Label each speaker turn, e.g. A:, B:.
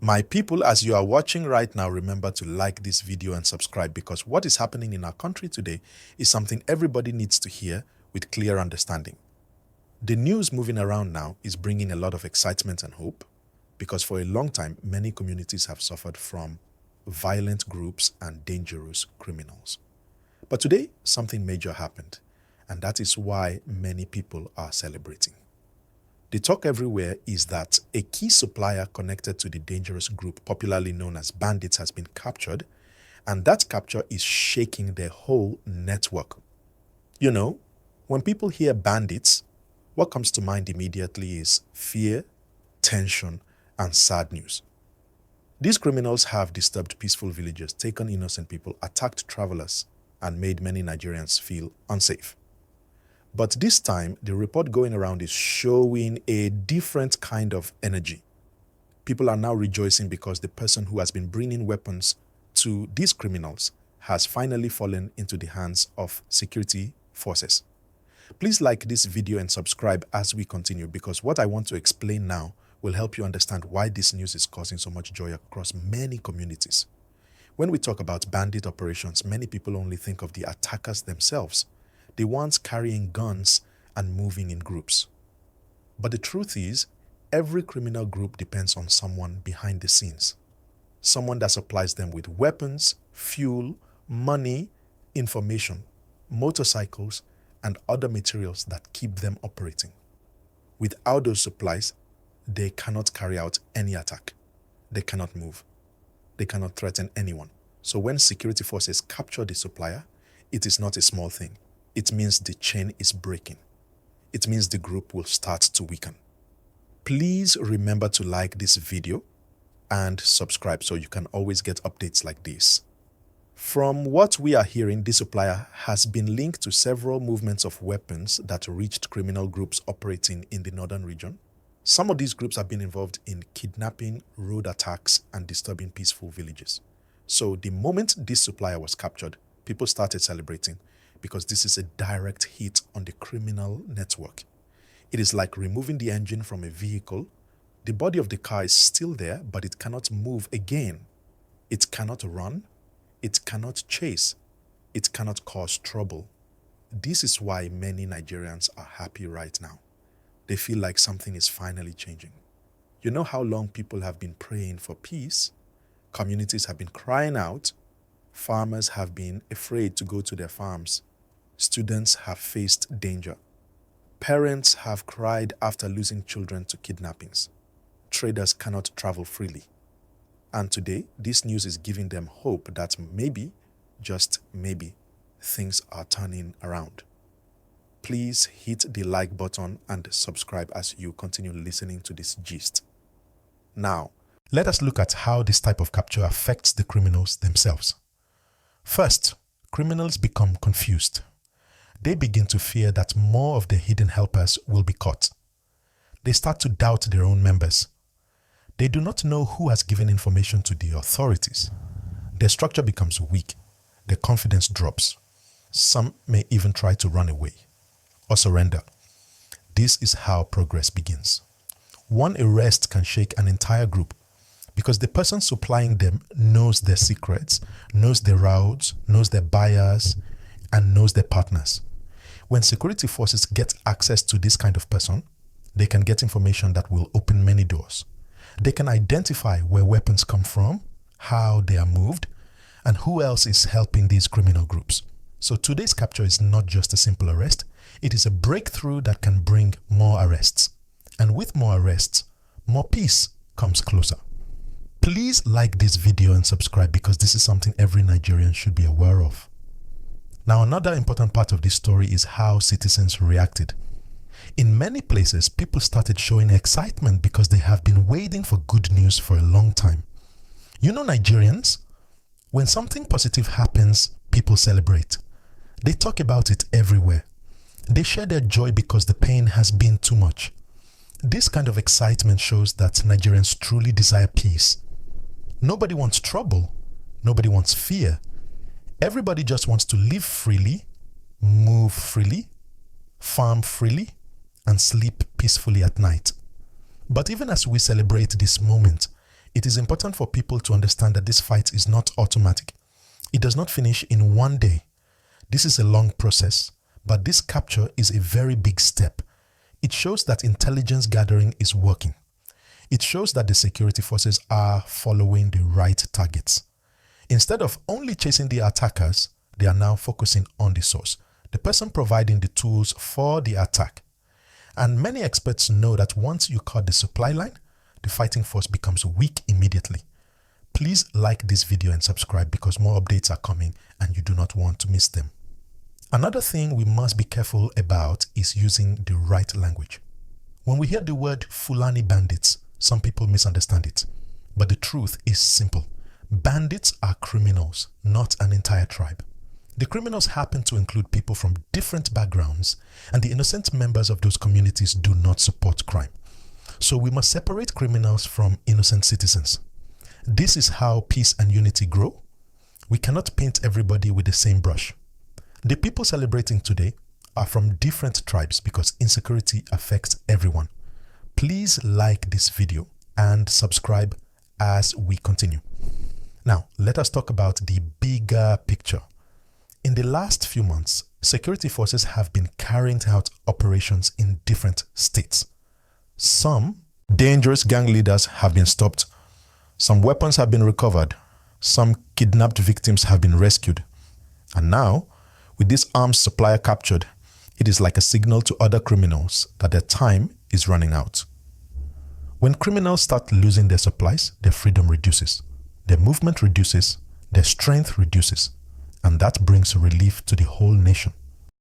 A: My people, as you are watching right now, remember to like this video and subscribe, because what is happening in our country today is something everybody needs to hear with clear understanding. The news moving around now is bringing a lot of excitement and hope, because for a long time, many communities have suffered from violent groups and dangerous criminals. But today, something major happened, and that is why many people are celebrating. The talk everywhere is that a key supplier connected to the dangerous group popularly known as bandits has been captured, and that capture is shaking their whole network. You know, when people hear bandits, what comes to mind immediately is fear, tension, and sad news. These criminals have disturbed peaceful villages, taken innocent people, attacked travelers, and made many Nigerians feel unsafe. But this time, the report going around is showing a different kind of energy. People are now rejoicing because the person who has been bringing weapons to these criminals has finally fallen into the hands of security forces. Please like this video and subscribe as we continue, because what I want to explain now will help you understand why this news is causing so much joy across many communities. When we talk about bandit operations, many people only think of the attackers themselves, the ones carrying guns and moving in groups. But the truth is, every criminal group depends on someone behind the scenes. Someone that supplies them with weapons, fuel, money, information, motorcycles, and other materials that keep them operating. Without those supplies, they cannot carry out any attack. They cannot move. They cannot threaten anyone. So when security forces capture the supplier, it is not a small thing. It means the chain is breaking. It means the group will start to weaken. Please remember to like this video and subscribe so you can always get updates like this. From what we are hearing, this supplier has been linked to several movements of weapons that reached criminal groups operating in the northern region. Some of these groups have been involved in kidnapping, road attacks, and disturbing peaceful villages. So the moment this supplier was captured, people started celebrating, because this is a direct hit on the criminal network. It is like removing the engine from a vehicle. The body of the car is still there, but it cannot move again. It cannot run. It cannot chase. It cannot cause trouble. This is why many Nigerians are happy right now. They feel like something is finally changing. You know how long people have been praying for peace? Communities have been crying out. Farmers have been afraid to go to their farms. Students have faced danger. Parents have cried after losing children to kidnappings. Traders cannot travel freely. And today, this news is giving them hope that maybe, just maybe, things are turning around. Please hit the like button and subscribe as you continue listening to this gist. Now, let us look at how this type of capture affects the criminals themselves. First, criminals become confused. They begin to fear that more of their hidden helpers will be caught. They start to doubt their own members. They do not know who has given information to the authorities. Their structure becomes weak. Their confidence drops. Some may even try to run away or surrender. This is how progress begins. One arrest can shake an entire group, because the person supplying them knows their secrets, knows their routes, knows their buyers, and knows their partners. When security forces get access to this kind of person, they can get information that will open many doors. They can identify where weapons come from, how they are moved, and who else is helping these criminal groups. So today's capture is not just a simple arrest, it is a breakthrough that can bring more arrests. And with more arrests, more peace comes closer. Please like this video and subscribe, because this is something every Nigerian should be aware of. Now, another important part of this story is how citizens reacted. In many places, people started showing excitement because they have been waiting for good news for a long time. You know Nigerians? When something positive happens, people celebrate. They talk about it everywhere. They share their joy because the pain has been too much. This kind of excitement shows that Nigerians truly desire peace. Nobody wants trouble. Nobody wants fear. Everybody just wants to live freely, move freely, farm freely, and sleep peacefully at night. But even as we celebrate this moment, It is important for people to understand that this fight is not automatic. It does not finish in one day. This is a long process, but this capture is a very big step. It shows that intelligence gathering is working. It shows that the security forces are following the right targets. Instead of only chasing the attackers, they are now focusing on the source, the person providing the tools for the attack. And many experts know that once you cut the supply line, the fighting force becomes weak immediately. Please like this video and subscribe because more updates are coming and you do not want to miss them. Another thing we must be careful about is using the right language. When we hear the word Fulani Bandits, some people misunderstand it. But the truth is simple. Bandits are criminals, not an entire tribe. The criminals happen to include people from different backgrounds, and the innocent members of those communities do not support crime. So we must separate criminals from innocent citizens. This is how peace and unity grow. We cannot paint everybody with the same brush. The people celebrating today are from different tribes because insecurity affects everyone. Please like this video and subscribe as we continue. Now, let us talk about the bigger picture. In the last few months, security forces have been carrying out operations in different states. Some dangerous gang leaders have been stopped. Some weapons have been recovered. Some kidnapped victims have been rescued. And now, with this arms supplier captured, it is like a signal to other criminals that their time is running out. When criminals start losing their supplies, their freedom reduces, their movement reduces, their strength reduces, and that brings relief to the whole nation.